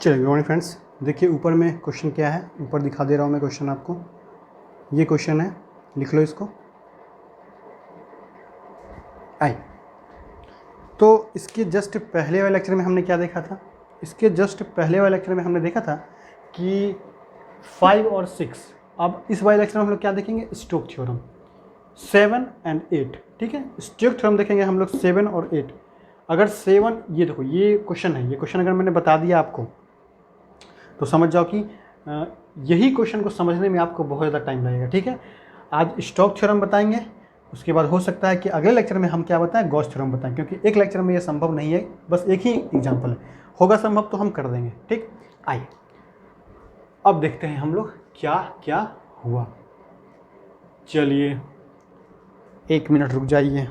चलिए good morning friends. देखिए ऊपर में क्वेश्चन क्या है, ऊपर दिखा दे रहा हूँ मैं क्वेश्चन आपको। ये क्वेश्चन है, लिख लो इसको। आई तो इसके जस्ट पहले वाले लेक्चर में हमने क्या देखा था? इसके जस्ट पहले वाले लेक्चर में हमने देखा था कि 5 और 6। अब इस वाले लेक्चर में हम लोग क्या देखेंगे? Stokes theorem 7 and 8। ठीक है, स्टोक थ्योरम देखेंगे हम लोग 7 और 8। अगर 7, ये देखो ये क्वेश्चन है, ये क्वेश्चन अगर मैंने बता दिया आपको तो समझ जाओ कि यही क्वेश्चन को समझने में आपको बहुत ज़्यादा टाइम लगेगा। ठीक है, आज स्टोक थ्योरम बताएंगे, उसके बाद हो सकता है कि अगले लेक्चर में हम क्या बताएं? गॉस थ्योरम बताएं, क्योंकि एक लेक्चर में ये संभव नहीं है, बस एक ही एग्जाम्पल है। होगा संभव तो हम कर देंगे। ठीक, आइए अब देखते हैं हम लोग क्या क्या हुआ। चलिए 1 मिनट रुक जाइए।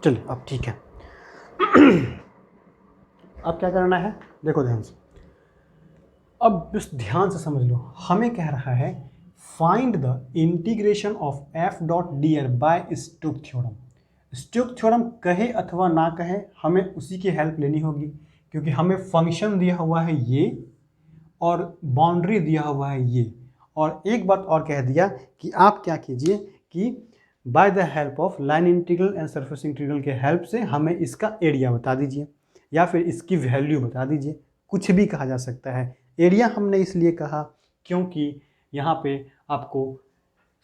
चलिए अब ठीक है। अब क्या करना है, देखो ध्यान से, अब बस ध्यान से समझ लो। हमें कह रहा है find the integration of F dot D R by Stokes theorem. Stokes theorem कहे अथवा ना कहे, हमें उसी की हेल्प लेनी होगी, क्योंकि हमें फंक्शन दिया हुआ है ये और बाउंड्री दिया हुआ है ये। और एक बात और कह दिया कि आप क्या कीजिए कि by the help of line integral and surface integral के हेल्प से हमें इसका एरिया बता दीजिए या फिर इसकी वैल्यू बता दीजिए। कुछ भी कहा जा सकता है। एरिया हमने इसलिए कहा क्योंकि यहाँ पे आपको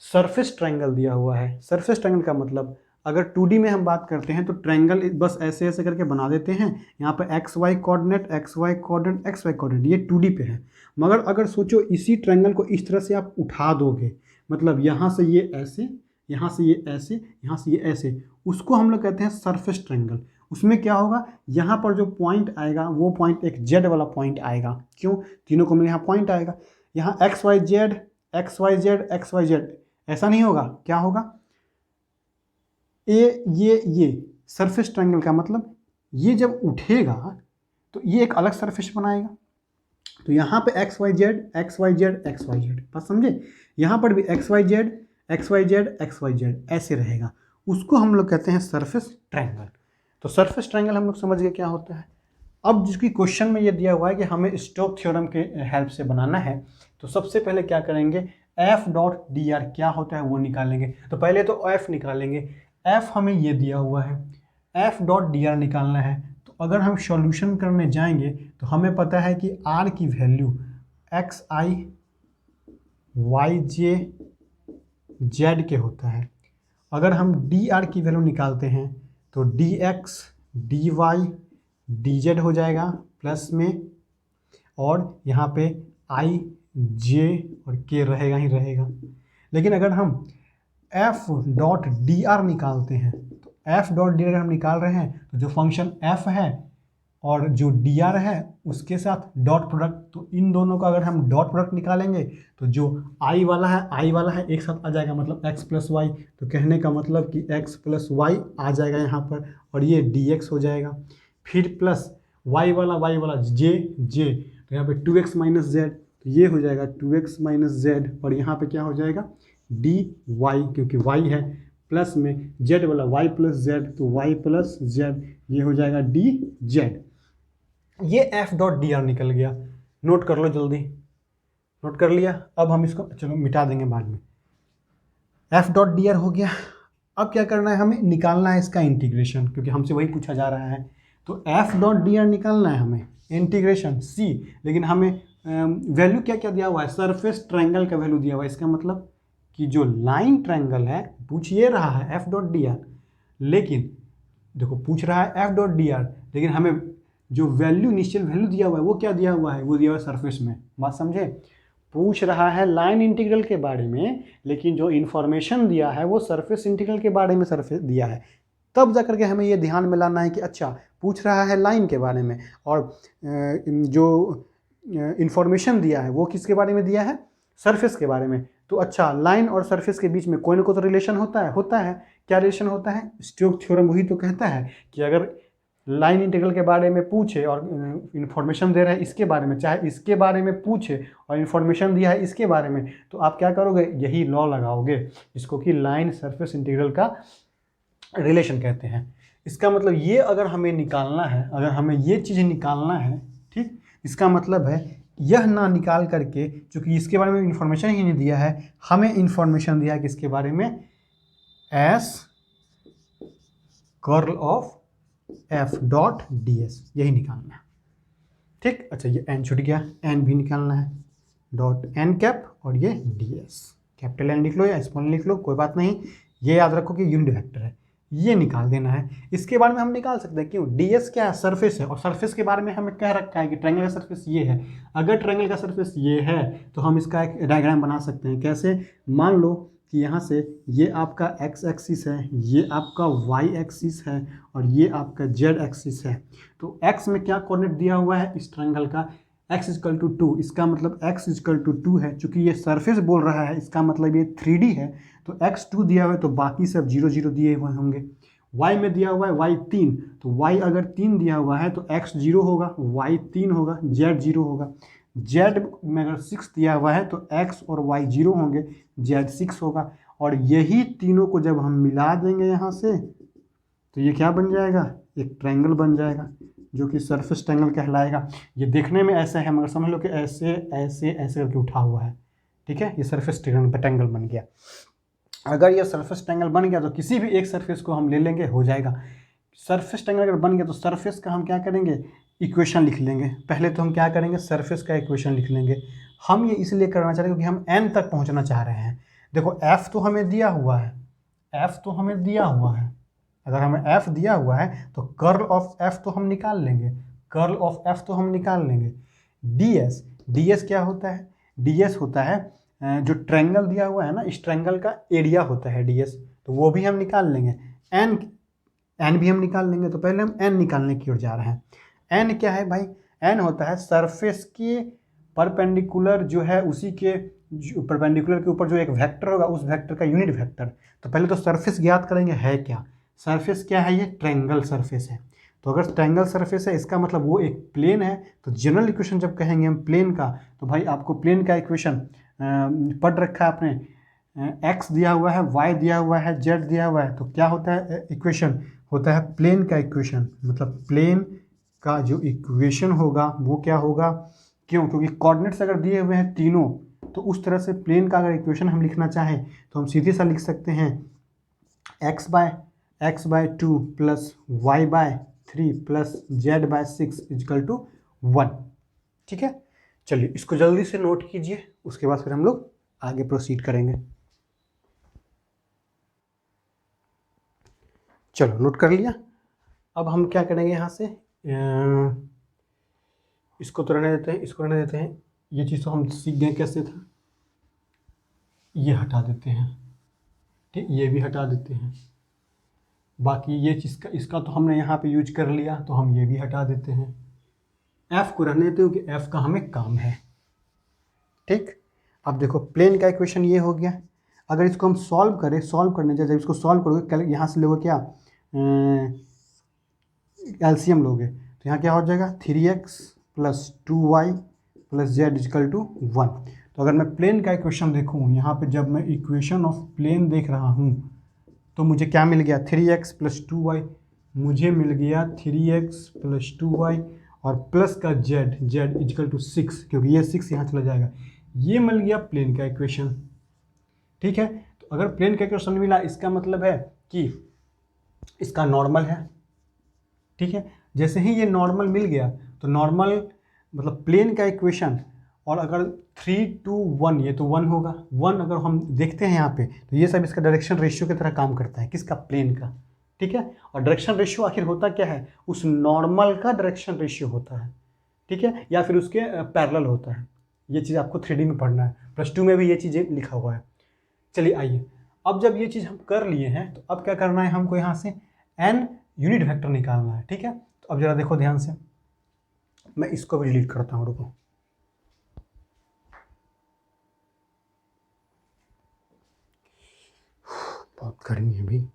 सरफेस ट्रायंगल दिया हुआ है। सरफेस ट्रायंगल का मतलब अगर 2D में हम बात करते हैं तो ट्रायंगल बस ऐसे ऐसे करके बना देते हैं। यहाँ पे x y coordinate, x y coordinate, x y coordinate, ये 2D पे है। मगर अगर सोचो इसी ट्रायंगल को इस तरह से आप उठा दोगे, मतलब यहाँ से ये ऐसे, यहाँ से ये ऐसे, यहाँ से ये ऐसे, उसको हम लोग कहते हैं सरफेस ट्रायंगल। उसमें क्या होगा, यहाँ पर जो पॉइंट आएगा वो पॉइंट एक जेड वाला पॉइंट आएगा। क्यों? तीनों को मिले यहाँ पॉइंट आएगा। यहाँ x y z, x y z, x y z, ऐसा नहीं होगा। क्या होगा? ये सरफेस ट्रायंगल का मतलब ये जब उठेगा तो ये एक अलग सरफेस बनाएगा। तो यहाँ पे x y z, x y z, x y z, बस समझे? यहाँ पर भी x y z, x y z, x y z ऐसे रहेगा। उसको हम लोग कहते हैं सरफेस ट्रायंगल। तो सरफेस ट्रायंगल हम लोग समझ गए क्या होता है। अब जिसकी क्वेश्चन में ये दिया हुआ है कि हमें स्टोक थ्योरम के हेल्प से बनाना है, तो सबसे पहले क्या करेंगे? एफ डॉट डी आर क्या होता है वो निकालेंगे। तो पहले तो एफ निकालेंगे। एफ हमें ये दिया हुआ है, एफ डॉट डी आर निकालना है। तो अगर हम सॉल्यूशन करने जाएंगे तो हमें पता है कि आर की वैल्यू एक्स आई वाई जे जेड के होता है। अगर हम डी आर की वैल्यू निकालते हैं तो d x d y d z हो जाएगा प्लस में, और यहाँ पे आई जे और के रहेगा ही रहेगा। लेकिन अगर हम एफ डॉट डी आर निकालते हैं तो एफ डॉट डी आर हम निकाल रहे हैं तो जो फंक्शन एफ है और जो डी आर है उसके साथ डॉट प्रोडक्ट, तो इन दोनों का अगर हम डॉट प्रोडक्ट निकालेंगे तो जो आई वाला है एक साथ आ जाएगा, मतलब एक्स प्लस वाई। तो कहने का मतलब कि एक्स प्लस वाई आ जाएगा यहाँ पर, और ये डी एक्स हो जाएगा। फिर प्लस वाई वाला जे, तो यहाँ पे 2x माइनस जेड, तो ये हो जाएगा 2x माइनस जेड, और यहाँ पे क्या हो जाएगा? डी वाई, क्योंकि वाई है, प्लस में जेड वाला वाई प्लस जेड, तो वाई प्लस जेड, ये हो जाएगा डी जेड। ये एफ डॉट डी आर निकल गया। नोट कर लो जल्दी, नोट कर लिया? अब हम इसको चलो मिटा देंगे बाद में। एफ डॉट डी आर हो गया। अब क्या करना है? हमें निकालना है इसका इंटीग्रेशन, क्योंकि हमसे वही पूछा जा रहा है। तो एफ डॉट डी आर निकालना है हमें, इंटीग्रेशन सी। लेकिन हमें वैल्यू क्या क्या दिया हुआ है? सरफेस ट्रायंगल का वैल्यू दिया हुआ है। इसका मतलब कि जो लाइन ट्रायंगल है, पूछ ये रहा है एफ डॉट डी आर, लेकिन देखो पूछ रहा है एफ डॉट डी आर, लेकिन हमें जो वैल्यू इनिशियल वैल्यू दिया हुआ है वो क्या दिया हुआ है? वो दिया हुआ है सरफेस में। बात समझे? पूछ रहा है लाइन इंटीग्रल के बारे में, लेकिन जो इन्फॉर्मेशन दिया है वो सरफेस इंटीग्रल के बारे में सरफेस दिया है। तब जा करके हमें ये ध्यान में लाना है कि अच्छा पूछ रहा है लाइन के बारे में, और जो इन्फॉर्मेशन दिया है वो किसके बारे में दिया है? सरफेस के बारे में। तो अच्छा, लाइन और सरफेस के बीच में कोई ना कोई तो रिलेशन होता है। क्या रिलेशन होता है? स्टोक थ्योरम वही तो कहता है कि अगर लाइन इंटीग्रल के बारे में पूछे और इन्फॉर्मेशन दे रहा है इसके बारे में, चाहे इसके बारे में पूछे और इन्फॉर्मेशन दिया है इसके बारे में, तो आप क्या करोगे? यही लॉ लगाओगे, जिसको कि लाइन सरफेस इंटीग्रल का रिलेशन कहते हैं। इसका मतलब ये अगर हमें निकालना है, अगर हमें ये चीज़ निकालना है, ठीक, इसका मतलब है यह ना निकाल करके, चूँकि इसके बारे में इंफॉर्मेशन ही नहीं दिया है, हमें इंफॉर्मेशन दिया है कि इसके बारे में S curl of F dot D S, यही निकालना है, ठीक। अच्छा, ये एन छूट गया, एन भी निकालना है, डॉट एन कैप और ये डी एस, कैपिटल एन लिख लो या स्मॉल लिख लो, कोई बात नहीं, ये याद रखो कि यूनिट वेक्टर है, ये निकाल देना है। इसके बारे में हम निकाल सकते हैं, क्यों, डी एस क्या है, सरफेस है, और सरफेस के बारे में हमें कह रखा है कि ट्रायंगल का सरफेस ये है। अगर ट्रायंगल का सरफेस ये है तो हम इसका एक डायग्राम बना सकते हैं। कैसे, मान लो कि यहाँ से ये आपका एक्स एक्सिस है, ये आपका वाई एक्सिस है और ये आपका जेड एक्सिस है। तो एक्स में क्या कोऑर्डिनेट दिया हुआ है इस ट्रायंगल का, x इजकल टू 2, इसका मतलब x इजकल टू 2 है। चूंकि ये सरफेस बोल रहा है, इसका मतलब ये 3D है, तो x 2 दिया हुआ है तो बाकी सब 0 0 दिए हुए होंगे। y में दिया हुआ है y 3, तो y अगर 3 दिया हुआ है तो x 0 होगा, y 3 होगा, z 0 होगा। z में अगर 6 दिया हुआ है तो x और y 0 होंगे, z 6 होगा। और यही तीनों को जब हम मिला देंगे यहाँ से तो ये क्या बन जाएगा, एक ट्रायंगल बन जाएगा, जो कि सरफेस ट्रायंगल कहलाएगा। ये देखने में ऐसा है मगर समझ लो कि ऐसे ऐसे ऐसे करके उठा हुआ है, ठीक है, ये सरफेस ट्रायंगल बन गया। अगर ये सरफेस ट्रायंगल बन गया तो किसी भी एक सरफेस को हम ले लेंगे, हो जाएगा। सरफेस ट्रायंगल अगर बन गया तो सरफेस का हम क्या करेंगे, इक्वेशन लिख लेंगे। पहले तो हम क्या करेंगे, सरफेस का इक्वेशन लिख लेंगे। हम ये इसलिए करना चाह रहे हैं क्योंकि हम एन तक पहुँचना चाह रहे हैं। देखो एफ तो हमें दिया हुआ है, एफ तो हमें दिया हुआ है, अगर हमें f दिया हुआ है तो कर्ल ऑफ f तो हम निकाल लेंगे, कर्ल ऑफ f तो हम निकाल लेंगे। ds क्या होता है, ds होता है जो ट्रायंगल दिया हुआ है ना, इस ट्रायंगल का एरिया होता है ds, तो वो भी हम निकाल लेंगे। n भी हम निकाल लेंगे। तो पहले हम n निकालने की ओर जा रहे हैं। n क्या है भाई, n होता है सरफेस के परपेंडिकुलर जो है, उसी के परपेंडिकुलर के ऊपर जो एक वेक्टर होगा, उस वेक्टर का यूनिट वेक्टर। तो पहले तो सरफेस ज्ञात करेंगे है क्या, सरफेस क्या है, ये ट्रायंगल सरफेस है। तो अगर ट्रायंगल सरफेस है इसका मतलब वो एक प्लेन है। तो जनरल इक्वेशन जब कहेंगे हम प्लेन का, तो भाई आपको प्लेन का इक्वेशन पढ़ रखा है आपने, x दिया हुआ है, y दिया हुआ है, z दिया हुआ है, तो क्या होता है इक्वेशन, होता है प्लेन का इक्वेशन। मतलब प्लेन का जो इक्वेशन होगा वो क्या होगा, क्यों, क्योंकि कोऑर्डिनेट्स अगर दिए हुए हैं तीनों, तो उस तरह से प्लेन का अगर इक्वेशन हम लिखना चाहें तो हम सीधे सा लिख सकते हैं x by 2 plus y by 3 plus z by 6 equal to 1। ठीक है, चलिए इसको जल्दी से नोट कीजिए, उसके बाद फिर हम लोग आगे प्रोसीड करेंगे। चलो नोट कर लिया। अब हम क्या करेंगे, यहाँ से इसको तो रहने देते हैं, इसको रहने देते हैं। ये चीज़ तो हम सीख गए कैसे था, ये हटा देते हैं, ठीक, ये भी हटा देते हैं। बाकी ये चीज़ का, इसका तो हमने यहाँ पे यूज कर लिया, तो हम ये भी हटा देते हैं। f को रहने देते हो कि f का हमें काम है, ठीक। अब देखो प्लेन का इक्वेशन ये हो गया। अगर इसको हम सॉल्व करें, सॉल्व करने जाए, जब इसको सॉल्व करोगे यहाँ से लोगे क्या, एलसीएम लोगे, तो यहाँ क्या हो जाएगा 3x plus 2y plus z equal to 1। तो अगर मैं प्लेन का इक्वेशन देखूँ, यहाँ पे जब मैं इक्वेशन ऑफ प्लेन देख रहा हूँ तो मुझे क्या मिल गया, 3x प्लस 2y, मुझे मिल गया 3x प्लस 2y और प्लस का z इजकल टू 6, क्योंकि ये 6 यहाँ चला जाएगा। ये मिल गया प्लेन का इक्वेशन, ठीक है। तो अगर प्लेन का इक्वेशन मिला, इसका मतलब है कि इसका नॉर्मल है, ठीक है। जैसे ही ये नॉर्मल मिल गया तो नॉर्मल मतलब प्लेन का इक्वेशन, और अगर 3 2 1, ये तो 1 होगा, 1 अगर हम देखते हैं यहाँ पे तो ये सब इसका डायरेक्शन रेशियो की तरह काम करता है, किसका, प्लेन का, ठीक है। और डायरेक्शन रेशियो आखिर होता क्या है, उस नॉर्मल का डायरेक्शन रेशियो होता है, ठीक है, या फिर उसके पैरेलल होता है। ये चीज़ आपको 3D में पढ़ना है, +2 में भी ये चीज़ें लिखा हुआ है। चलिए आइए, अब जब ये चीज़ हम कर लिए हैं तो अब क्या करना है, हमको यहाँ से n यूनिट वेक्टर निकालना है, ठीक है। तो अब जरा देखो ध्यान से, मैं इसको भी डिलीट करता हूँ, रुको। बहुत गर्मी है भाई।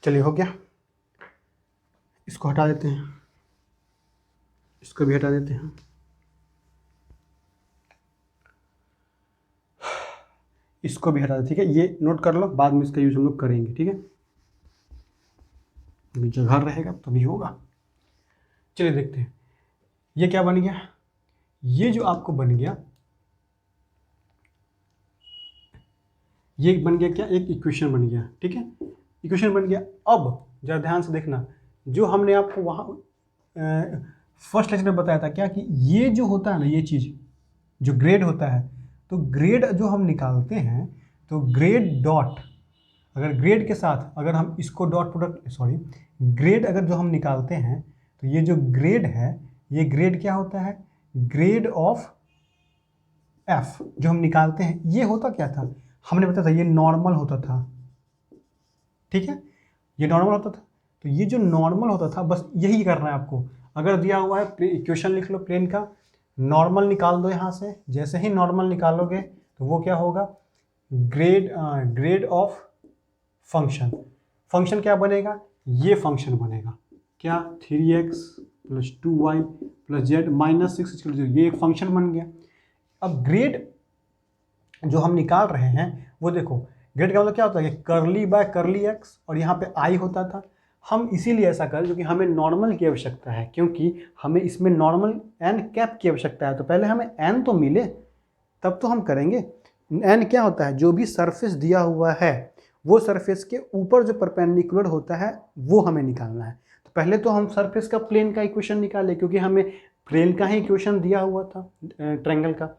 चलिए हो गया, इसको हटा देते हैं, इसको भी हटा देते हैं, इसको भी हटा देते, ठीक है। ये नोट कर लो, बाद में इसका यूज हम लोग करेंगे, ठीक है। क्योंकि जगह रहेगा तभी होगा। चलिए देखते हैं ये क्या बन गया। ये जो आपको बन गया, ये बन गया क्या, एक इक्वेशन बन गया। ठीक है, इक्वेशन बन गया। अब जरा ध्यान से देखना, जो हमने आपको वहाँ फर्स्ट लेक्चर में बताया था क्या, कि ये जो होता है ना, ये चीज़ जो ग्रेड होता है, तो ग्रेड जो हम निकालते हैं, तो ग्रेड डॉट, अगर ग्रेड के साथ अगर हम इसको डॉट प्रोडक्ट, सॉरी, ग्रेड अगर जो हम निकालते हैं, तो ये जो ग्रेड है, ये ग्रेड क्या होता है, ग्रेड ऑफ एफ जो हम निकालते हैं, ये होता क्या था, हमने बताया था ये नॉर्मल होता था। ठीक है, ये नॉर्मल होता था। तो ये जो नॉर्मल होता था, बस यही करना है आपको। अगर दिया हुआ है इक्वेशन लिख लो प्लेन का, नॉर्मल निकाल दो यहाँ से। जैसे ही नॉर्मल निकालोगे तो वो क्या होगा, ग्रेड ऑफ फंक्शन। फंक्शन क्या बनेगा, ये फंक्शन बनेगा क्या, 3x + 2y + z - 6 = 0। ये एक फंक्शन बन गया। अब ग्रेड जो हम निकाल रहे हैं, वो देखो, ग्रेड का मतलब क्या होता है, करली बाय करली एक्स, और यहाँ पे आई होता था। हम इसीलिए ऐसा करें क्योंकि हमें नॉर्मल की आवश्यकता है, क्योंकि हमें इसमें नॉर्मल एन कैप की आवश्यकता है। तो पहले हमें एन तो मिले तब तो हम करेंगे। एन क्या होता है, जो भी सरफेस दिया हुआ है, वो सरफेस के ऊपर जो परपेंडिकुलर होता है वो हमें निकालना है। तो पहले तो हम सरफेस का प्लेन का इक्वेशन निकाले, क्योंकि हमें प्लेन का ही इक्वेशन दिया हुआ था ट्रायंगल का।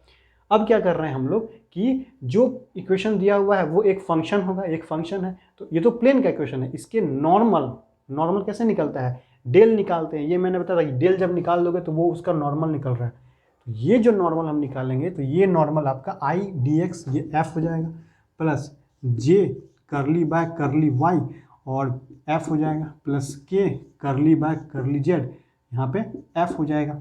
अब क्या कर रहे हैं हम लोग कि जो इक्वेशन दिया हुआ है वो एक फंक्शन होगा, एक फंक्शन है, तो ये तो प्लेन का इक्वेशन है, इसके नॉर्मल कैसे निकलता है, डेल निकालते हैं। ये मैंने बताया था कि डेल जब निकाल दोगे तो वो उसका नॉर्मल निकल रहा है। तो ये जो नॉर्मल हम निकालेंगे, तो ये नॉर्मल आपका आई डी एक्स, ये एफ हो जाएगा, प्लस जे करली बाय करली वाई, और एफ हो जाएगा, प्लस के करली बाय करली जेड, यहाँ पे एफ हो जाएगा।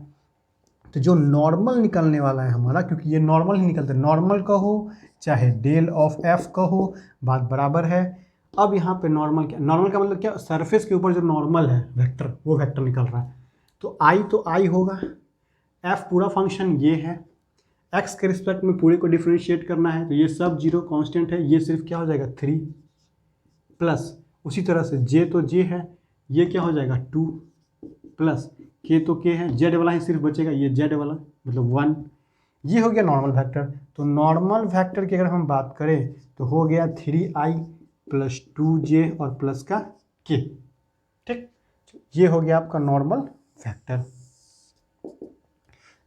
तो जो नॉर्मल निकलने वाला है हमारा, क्योंकि ये नॉर्मल ही निकलता है, नॉर्मल का हो चाहे डेल ऑफ एफ का हो, बात बराबर है। अब यहाँ पे नॉर्मल क्या, नॉर्मल का मतलब क्या, सरफेस के ऊपर जो नॉर्मल है वेक्टर, वो वेक्टर निकल रहा है। तो आई होगा, एफ पूरा फंक्शन ये है, एक्स के रिस्पेक्ट में पूरे को डिफ्रेंशिएट करना है, तो ये सब जीरो कांस्टेंट है, ये सिर्फ क्या हो जाएगा 3, प्लस उसी तरह से जे तो जे है, ये क्या हो जाएगा 2, प्लस के तो के है, जेड वाला ही सिर्फ बचेगा, ये जेड वाला मतलब 1। ये हो गया नॉर्मल वेक्टर। तो नॉर्मल वेक्टर की अगर हम बात करें तो हो गया 3i + 2j और प्लस का के। ठीक, ये हो गया आपका नॉर्मल वेक्टर।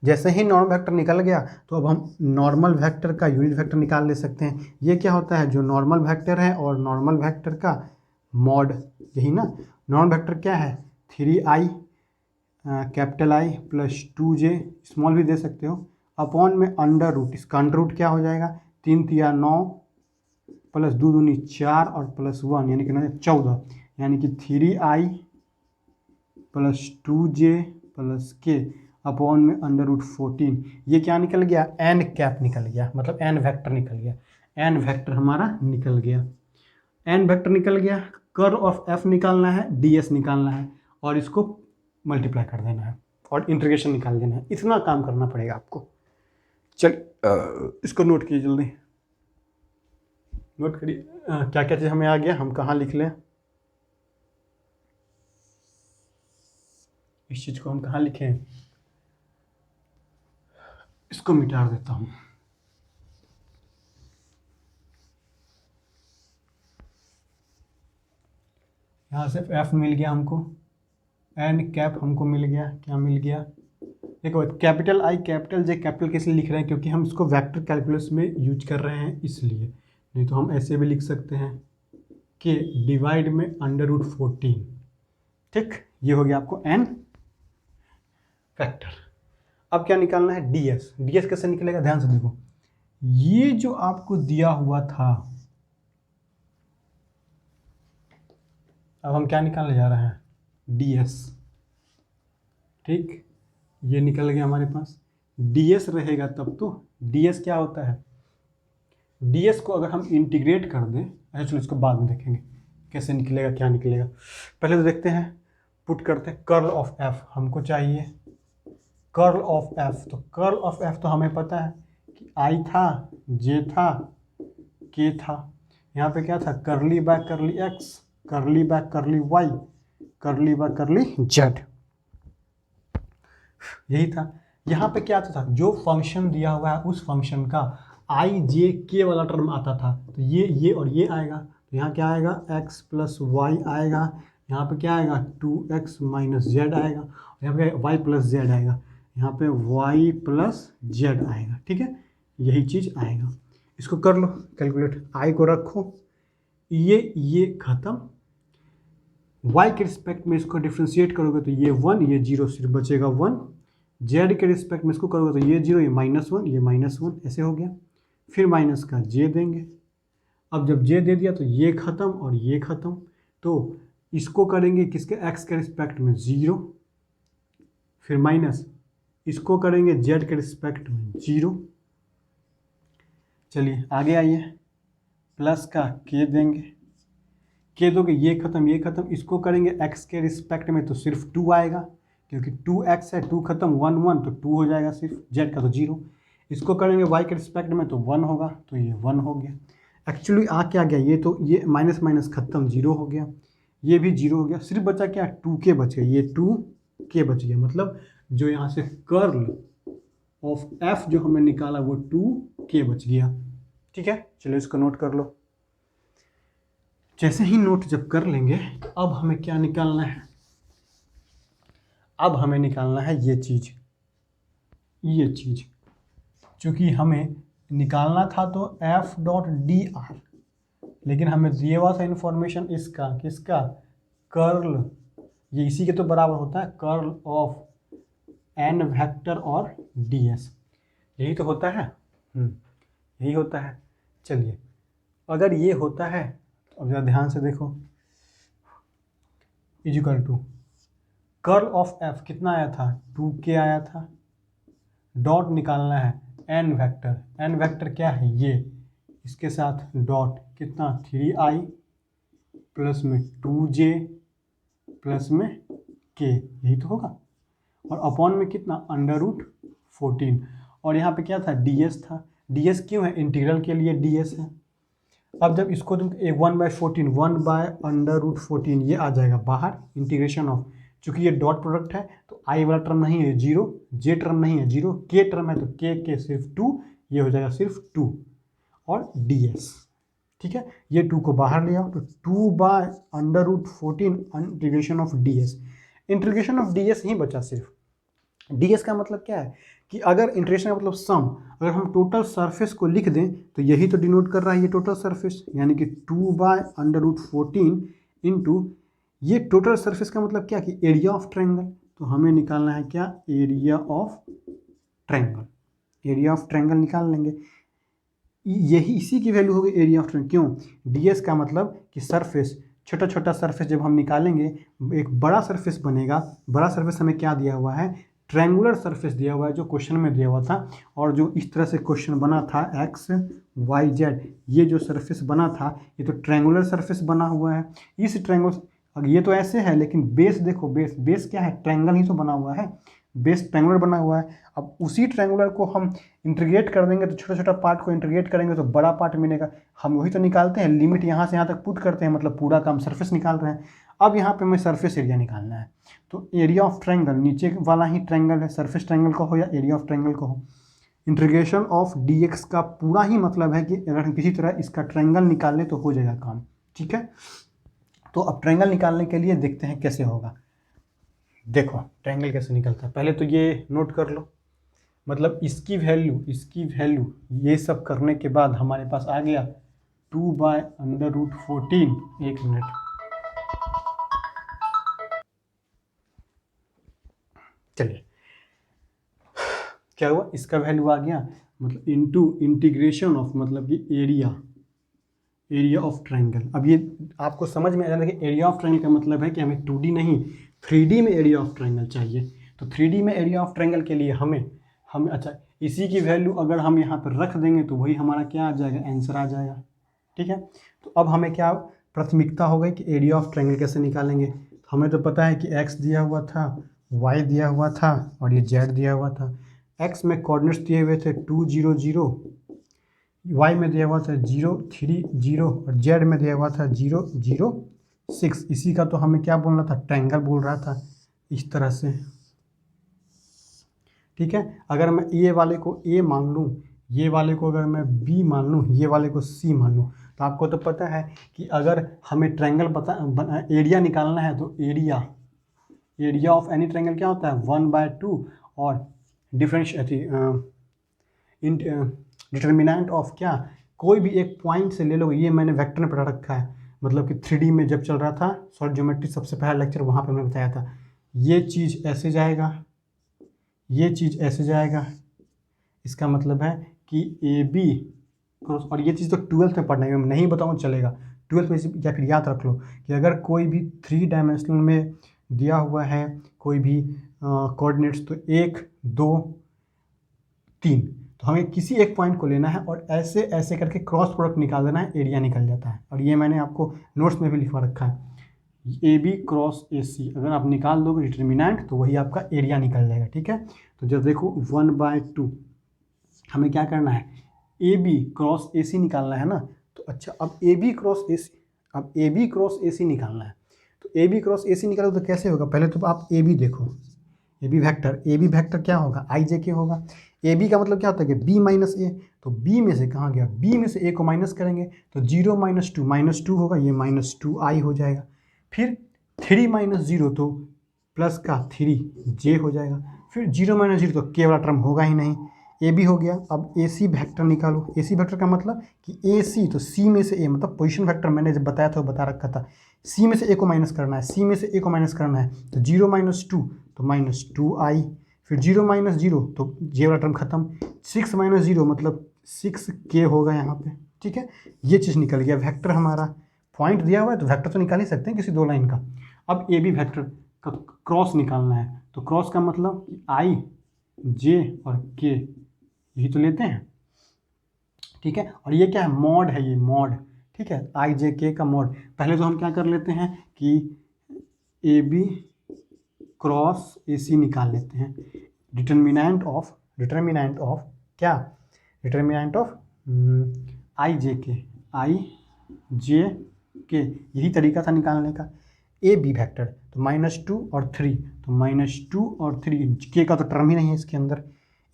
जैसे ही नॉर्मल वेक्टर निकल गया, तो अब हम नॉर्मल वेक्टर का यूनिट वेक्टर निकाल ले सकते हैं। ये क्या होता है, जो नॉर्मल वेक्टर है और नॉर्मल वेक्टर का मॉड, यही ना। नॉर्मल वेक्टर क्या है, 3i capital I + 2j, small भी दे सकते हो, अपॉन में अंडर रूट। इसका अंडर रूट क्या हो जाएगा, 3 × 3 = 9, प्लस 2 × 2 = 4 और प्लस 1 यानी कि 14, यानी कि 3i + 2j + k अपॉन में अंडर रूट 14। ये क्या निकल गया, एन कैप निकल गया, मतलब एन वेक्टर निकल गया। एन वेक्टर हमारा निकल गया, एन वेक्टर निकल गया। कर्ल ऑफ एफ निकालना है, ds निकालना है, और इसको मल्टीप्लाई कर देना है और इंटीग्रेशन निकाल देना है। इतना काम करना पड़ेगा आपको। चल इसको नोट कीजिए, जल्दी नोट करिए क्या क्या चीज़ हमें आ गया, हम कहाँ लिख लें इस चीज़ को, हम कहाँ लिखें, इसको मिटा देता हूँ। यहाँ से एफ मिल गया हमको, एन कैप हमको मिल गया, क्या मिल गया, देखो capital I capital J capital किस लिए लिख रहे हैं, क्योंकि हम इसको वेक्टर कैलकुलस में यूज कर रहे हैं इसलिए। नहीं तो हम ऐसे भी लिख सकते हैं कि डिवाइड में अंडर रूट 14। ठीक, ये हो गया आपको एन वेक्टर। अब क्या निकालना है, ds। ds कैसे निकलेगा, ध्यान से देखो, ये जो आपको दिया हुआ था, अब हम क्या निकालने जा रहे हैं, ds। ठीक, ये निकल गया हमारे पास। ds रहेगा तब तो, ds क्या होता है, ds को अगर हम इंटीग्रेट कर दें, अच्छा चलो इसको बाद में देखेंगे कैसे निकलेगा, क्या निकलेगा। पहले तो देखते हैं, पुट करते हैं कर्ल ऑफ f, हमको चाहिए कर्ल ऑफ f। तो कर्ल ऑफ f तो हमें पता है कि i था, j था, k था। यहाँ पे क्या था, करली बाय करली x, करली बाय करली y, करली बाय करली जेड। यही था। यहाँ पे क्या आता था, जो फंक्शन दिया हुआ है उस फंक्शन का आई जे के वाला टर्म आता था, तो ये और ये आएगा, तो यहाँ क्या आएगा, x प्लस वाई आएगा, यहाँ पे क्या आएगा 2x माइनस जेड आएगा, और यहाँ पे y प्लस जेड आएगा, यहाँ पे y प्लस जेड आएगा। ठीक है, यही चीज़ आएगा। इसको कर लो कैलकुलेट, i को रखो, ये खत्म, y के रिस्पेक्ट में इसको डिफ्रेंशिएट करोगे तो ये 1 ये 0 सिर्फ बचेगा 1, z के रिस्पेक्ट में इसको करोगे तो ये 0 ये -1 ये -1, ऐसे हो गया। फिर माइनस का j देंगे, अब जब j दे दिया तो ये ख़त्म और ये ख़त्म, तो इसको करेंगे किसके, x के रिस्पेक्ट में 0, फिर माइनस इसको करेंगे z के रिस्पेक्ट में 0। चलिए आगे आइए, प्लस का k देंगे, k दोगे ये ख़त्म ये ख़त्म, इसको करेंगे x के रिस्पेक्ट में तो सिर्फ 2 आएगा, क्योंकि 2x है, 2 ख़त्म 1 1 तो 2 हो जाएगा सिर्फ, z का तो 0। इसको करेंगे y के रिस्पेक्ट में तो 1 होगा, तो ये 1 हो गया। एक्चुअली आ क्या गया, ये तो ये माइनस माइनस खत्म 0 हो गया, ये भी 0 हो गया, सिर्फ बचा क्या 2k बच गया, ये 2k बच गया, मतलब जो यहाँ से कर्ल ऑफ f जो हमने निकाला वो 2k बच गया। ठीक है, चलो इसको नोट कर लो। जैसे ही नोट जब कर लेंगे तो अब हमें क्या निकालना है, अब हमें निकालना है ये चीज़, चूँकि हमें निकालना था तो f डॉट डी आर, लेकिन हमें दिया हुआ था इन्फॉर्मेशन इसका, किसका, कर्ल, ये इसी के तो बराबर होता है कर्ल ऑफ n वेक्टर और ds, यही तो होता है, यही होता है। चलिए अगर ये होता है तो अब जरा ध्यान से देखो, equal to curl of f कितना आया था, 2k आया था, डॉट निकालना है n वेक्टर क्या है ये, इसके साथ डॉट कितना 3i प्लस में 2j प्लस में k, यही तो होगा, और अपॉन में कितना √14, और यहाँ पे क्या था ds था, ds क्यों है, इंटीग्रल के लिए ds है। अब जब इसको तुम 1/14 1/√14 ये आ जाएगा बाहर, इंटीग्रेशन ऑफ, चूँकि ये डॉट प्रोडक्ट है तो i वाला टर्म नहीं है 0, j टर्म नहीं है 0, k टर्म है तो k सिर्फ 2, ये हो जाएगा सिर्फ 2 और ds। ठीक है, ये 2 को बाहर ले आओ तो 2/√14 integration of ds, integration of ds ही बचा सिर्फ। ds का मतलब क्या है कि अगर इंटीग्रेशन का मतलब सम, अगर हम टोटल सरफेस को लिख दें तो यही तो डिनोट कर रहा है ये टोटल सरफेस, यानी कि 2/√14 इंटू ये टोटल सरफेस का मतलब क्या कि एरिया ऑफ ट्रायंगल, तो हमें निकालना है क्या, area of triangle, area of triangle निकाल लेंगे, यही इसी की वैल्यू होगी एरिया ऑफ ट्रायंगल। क्यों, ds का मतलब कि सरफेस, छोटा छोटा सरफेस जब हम निकालेंगे एक बड़ा सरफेस बनेगा, बड़ा सरफेस हमें क्या दिया हुआ है, ट्रायंगुलर सरफेस दिया हुआ है जो क्वेश्चन में दिया हुआ था, और जो इस तरह से क्वेश्चन बना था x y z, ये जो सरफेस बना था ये तो ट्रायंगुलर सरफेस बना हुआ है। इस ट्रायंगल, अब ये तो ऐसे है लेकिन बेस देखो, बेस क्या है, ट्रायंगल ही तो बना हुआ है, बेस ट्रायंगुलर बना हुआ है। अब उसी ट्रायंगुलर को हम इंटीग्रेट कर देंगे तो छोटा छोटा पार्ट को इंटीग्रेट करेंगे तो बड़ा पार्ट मिलेगा, हम वही तो निकालते हैं, लिमिट यहाँ से यहाँ तक पुट करते हैं, मतलब पूरा काम सरफेस निकाल रहे हैं। अब यहाँ पे हमें सरफेस एरिया निकालना है, तो एरिया ऑफ ट्रायंगल, नीचे वाला ही ट्रायंगल है, सरफेस ट्रायंगल का हो या एरिया ऑफ ट्रायंगल का हो, इंटीग्रेशन ऑफ dx का पूरा ही मतलब है कि अगर हम किसी तरह इसका ट्रायंगल निकाल लें तो हो जाएगा काम। ठीक है, तो अब ट्रायंगल निकालने के लिए देखते हैं कैसे होगा। देखो ट्रायंगल कैसे निकलता है, पहले तो ये नोट कर लो, मतलब इसकी वैल्यू ये सब करने के बाद हमारे पास आ गया 2/√14, एक मिनट, चलिए क्या हुआ, इसका वैल्यू आ गया, मतलब इनटू इंटीग्रेशन ऑफ, मतलब कि एरिया ऑफ ट्रायंगल। अब ये आपको समझ में आ जाना कि एरिया ऑफ ट्रायंगल का मतलब है कि हमें 2D नहीं 3D में एरिया ऑफ ट्रायंगल चाहिए, तो 3D में एरिया ऑफ ट्रायंगल के लिए हमें अच्छा इसी की वैल्यू अगर हम यहाँ पर रख देंगे तो वही हमारा क्या आ जाएगा, आंसर आ जाएगा। ठीक है, तो अब हमें क्या प्राथमिकता हो गई कि एरिया ऑफ ट्रायंगल कैसे निकालेंगे। हमें तो पता है कि x दिया हुआ था, y दिया हुआ था और ये z दिया हुआ था। x में कोऑर्डिनेट्स दिए हुए थे 2 0 0, y में दिया हुआ था 0 3 0 और z में दिया हुआ था 0 0 6। इसी का तो हमें क्या बोलना था, ट्रायंगल बोल रहा था, इस तरह से। ठीक है, अगर मैं ये वाले को A मान लूँ, ये वाले को अगर मैं B मान लूँ, ये वाले को C मान लूँ, तो आपको तो पता है कि अगर हमें ट्रायंगल एरिया निकालना है तो एरिया ऑफ एनी ट्रायंगल क्या होता है, 1/2, और डिटर्मिनेंट ऑफ क्या, कोई भी एक पॉइंट से ले लो। ये मैंने वेक्टर में पढ़ा रखा है, मतलब कि 3D में जब चल रहा था सॉलिड ज्योमेट्री, सबसे पहला लेक्चर वहाँ पे मैंने बताया था। ये चीज़ ऐसे जाएगा, ये चीज़ ऐसे जाएगा, इसका मतलब है कि AB क्रॉस, और ये चीज़ तो 12th में पढ़ना है, मैं नहीं बताऊँ चलेगा, 12th में, या फिर याद रख लो कि अगर कोई भी 3 डायमेंशनल में दिया हुआ है कोई भी कोऑर्डिनेट्स, तो 1 2 3, तो हमें किसी एक पॉइंट को लेना है और ऐसे ऐसे करके क्रॉस प्रोडक्ट निकाल देना है, एरिया निकल जाता है। और ये मैंने आपको नोट्स में भी लिखवा रखा है, AB क्रॉस AC अगर आप निकाल दोगे डिटर्मिनेंट, तो वही आपका एरिया निकल जाएगा। ठीक है, तो जब देखो 1/2 हमें क्या करना है, AB क्रॉस AC निकालना है ना। तो अच्छा, अब AB क्रॉस AC निकालना है, तो AB क्रॉस AC निकालो तो कैसे होगा, पहले तो आप AB देखो, AB वेक्टर क्या होगा, IJK होगा। AB का मतलब क्या होता है कि B माइनस A, तो B में से कहाँ गया, B में से A को माइनस करेंगे तो 0 - 2 होगा, ये -2I हो जाएगा। फिर 3 - 0 तो प्लस का 3J हो जाएगा। फिर 0 - 0 तो K वाला टर्म होगा ही नहीं, AB हो गया। अब AC वेक्टर निकालो, AC वेक्टर का मतलब कि AC, तो C में से A, मतलब पोजीशन वेक्टर मैंने जब बताया था, बता रखा था, C में से A को माइनस करना है, C में से A को माइनस करना है, तो 0 - 2 तो -2I। फिर 0 - 0 तो J वाला टर्म खत्म, 6 - 0 मतलब 6K होगा यहाँ पे। ठीक है, ये चीज़ निकल गया वेक्टर हमारा। पॉइंट दिया हुआ है तो वेक्टर तो निकाल ही सकते हैं किसी दो लाइन का। अब AB वेक्टर का क्रॉस निकालना है, तो क्रॉस का मतलब I J और K यही तो लेते हैं। ठीक है, और ये क्या है, मॉड है, ये मॉड। ठीक है, IJK का मॉड। पहले तो हम क्या कर लेते हैं कि AB क्रॉस AC निकाल लेते हैं। डिटर्मिनेंट ऑफ क्या, डिटर्मिनेंट ऑफ IJK यही तरीका था निकालने का। AB वेक्टर तो -2 और 3, तो -2 और 3, K का तो टर्म ही नहीं है इसके अंदर।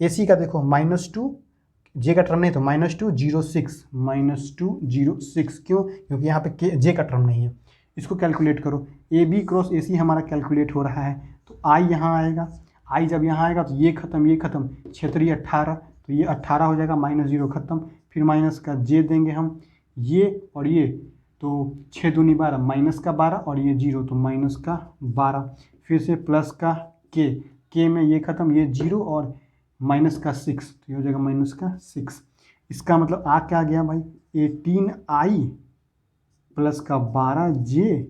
AC का देखो -2, J का टर्म नहीं, तो -2 0 6, -2 0 6, क्यों, क्योंकि यहाँ पे J का टर्म नहीं है। इसको कैलकुलेट करो, AB क्रॉस AC हमारा कैलकुलेट हो रहा है, तो I यहाँ आएगा, I जब यहाँ आएगा तो ये खत्म, क्षेत्रीय 18, तो ये 18 हो जाएगा, -0 खत्म, फिर माइनस का J देंगे हम, ये और ये, तो 6 दूनी 12, माइनस का 12 और ये 0, तो माइनस का 12, फिर से प्लस का K में ये खत्म, ये 0 और माइनस का 6, तो ये हो जाएगा माइनस का 6। इसका मतलब आ क्या गया भाई, 18I प्लस का 12J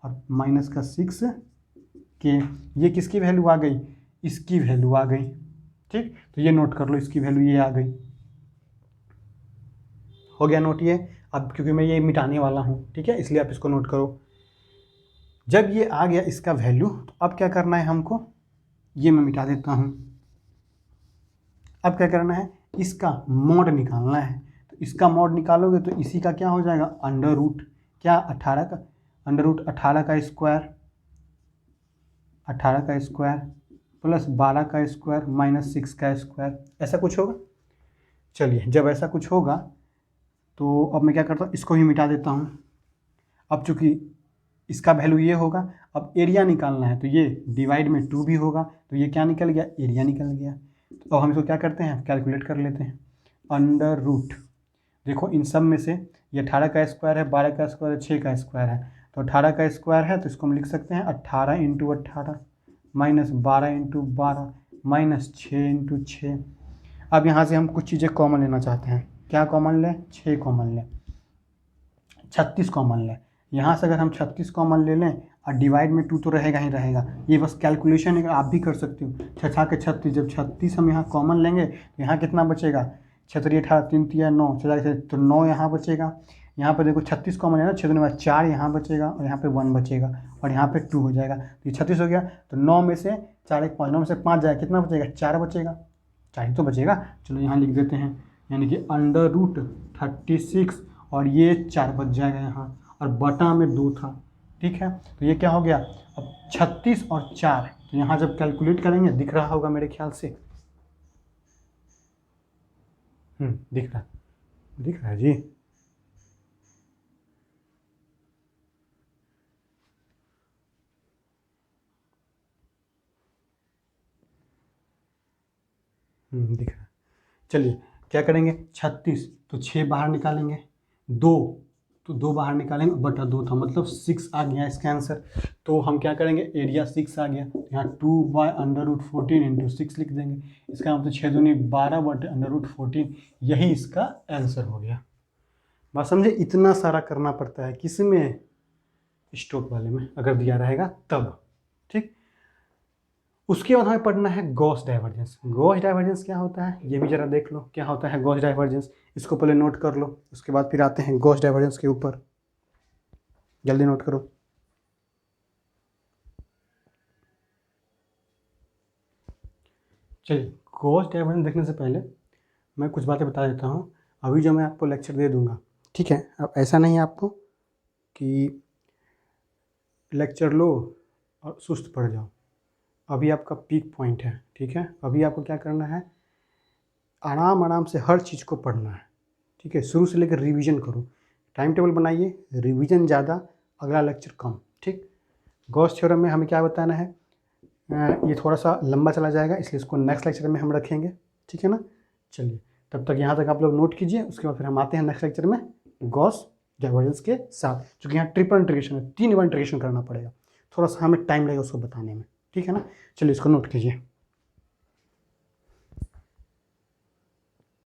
और माइनस का 6K। ये किसकी वैल्यू आ गई, इसकी वैल्यू आ गई। ठीक, तो ये नोट कर लो, इसकी वैल्यू ये आ गई, हो गया नोट ये। अब क्योंकि मैं ये मिटाने वाला हूँ, ठीक है, इसलिए आप इसको नोट करो। जब ये आ गया इसका वैल्यू, तो अब क्या करना है हमको, ये मैं मिटा देता हूँ। अब क्या करना है, इसका मॉड निकालना है। तो इसका मॉड निकालोगे तो इसी का क्या हो जाएगा, अंडर रूट क्या, 18 का, अंडर रूट 18 का स्क्वायर, 18 का स्क्वायर प्लस 12 का स्क्वायर माइनस 6 का स्क्वायर, ऐसा कुछ होगा। चलिए, जब ऐसा कुछ होगा तो अब मैं क्या करता हूँ, इसको ही मिटा देता हूँ। अब चूंकि इसका वैल्यू ये होगा, अब एरिया निकालना है, तो ये डिवाइड में 2 भी होगा, तो ये क्या निकल गया, एरिया निकल गया। तो हम इसको क्या करते हैं, कैलकुलेट कर लेते हैं। अंडर रूट, देखो इन सब में से ये 18 का स्क्वायर है, 12 का स्क्वायर है, 6 का स्क्वायर है, तो 18 का स्क्वायर है तो इसको हम लिख सकते हैं 18 × 18 माइनस 12 × 12 माइनस 6 × 6। अब यहाँ से हम कुछ चीज़ें कॉमन लेना चाहते हैं, क्या कॉमन लें, 6 कॉमन लें, 36 कॉमन लें। यहाँ से अगर हम 36 कॉमन ले लें और डिवाइड में 2 तो रहेगा ही रहेगा, ये बस कैलकुलेशन है, आप भी कर सकते हो। 6 के 36, जब 36 हम यहाँ कॉमन लेंगे तो यहाँ कितना बचेगा, 6 3 18 3 3 9, 6 तो 9 यहाँ बचेगा। यहाँ पर देखो 36 कॉमन है ना, 6 दूनी 4 यहाँ बचेगा और यहाँ पे 1 बचेगा और यहाँ पे 2 हो जाएगा, तो ये 36 हो गया। तो 9 में से 4 1 5, 9 में से 5 जाएगा, कितना बचेगा, 4 बचेगा, 4 ही तो बचेगा। चलो यहाँ लिख देते हैं, यानी कि अंडर रूट 36 और ये 4 बच जाएगा यहाँ, और बटा में 2 था, ठीक है, तो ये क्या हो गया अब 36 और 4, तो यहाँ जब कैलकुलेट करेंगे दिख रहा होगा मेरे ख्याल से, दिख रहा है जी। दिख रहा है। चलिए क्या करेंगे, 36 तो 6 बाहर निकालेंगे, 2 तो 2 बाहर निकालेंगे, बटा 2 था मतलब 6 आ गया इसका आंसर। तो हम क्या करेंगे, एरिया 6 आ गया, तो यहाँ 2/√14 इंटू 6 लिख देंगे। इसका मतलब 6 दूनी 12/√14, यही इसका आंसर हो गया। बात समझे, इतना सारा करना पड़ता है किसमें, स्टोक वाले में, अगर दिया रहेगा तब। ठीक, उसके बाद हमें पढ़ना है गॉस डाइवर्जेंस। गॉस डाइवर्जेंस क्या होता है ये भी जरा देख लो, क्या होता है गॉस डाइवर्जेंस, इसको पहले नोट कर लो, उसके बाद फिर आते हैं गॉस डाइवर्जेंस के ऊपर। जल्दी नोट करो। चलिए, गॉस डाइवर्जेंस देखने से पहले मैं कुछ बातें बता देता हूँ। अभी जो मैं आपको लेक्चर दे दूंगा, ठीक है, अब ऐसा नहीं है आपको कि लेक्चर लो और सुस्त पड़ जाओ। अभी आपका पीक पॉइंट है, ठीक है, अभी आपको क्या करना है, आराम आराम से हर चीज़ को पढ़ना है, ठीक है, शुरू से लेकर रिवीजन करो, टाइम टेबल बनाइए, रिवीजन ज़्यादा, अगला लेक्चर कम। ठीक, गॉस थ्योरम में हमें क्या बताना है, ये थोड़ा सा लंबा चला जाएगा, इसलिए इसको नेक्स्ट लेक्चर में हम रखेंगे, ठीक है ना। चलिए, तब तक यहाँ तक आप लोग नोट कीजिए, उसके बाद फिर हम आते हैं नेक्स्ट लेक्चर में गॉस डाइवर्जेंस के साथ, क्योंकि यहाँ ट्रिपल इंटीग्रेशन है, 3 बार इंटीग्रेशन करना पड़ेगा, थोड़ा सा हमें टाइम लगेगा उसको बताने में, ठीक है ना। चलिए, इसको नोट कीजिए।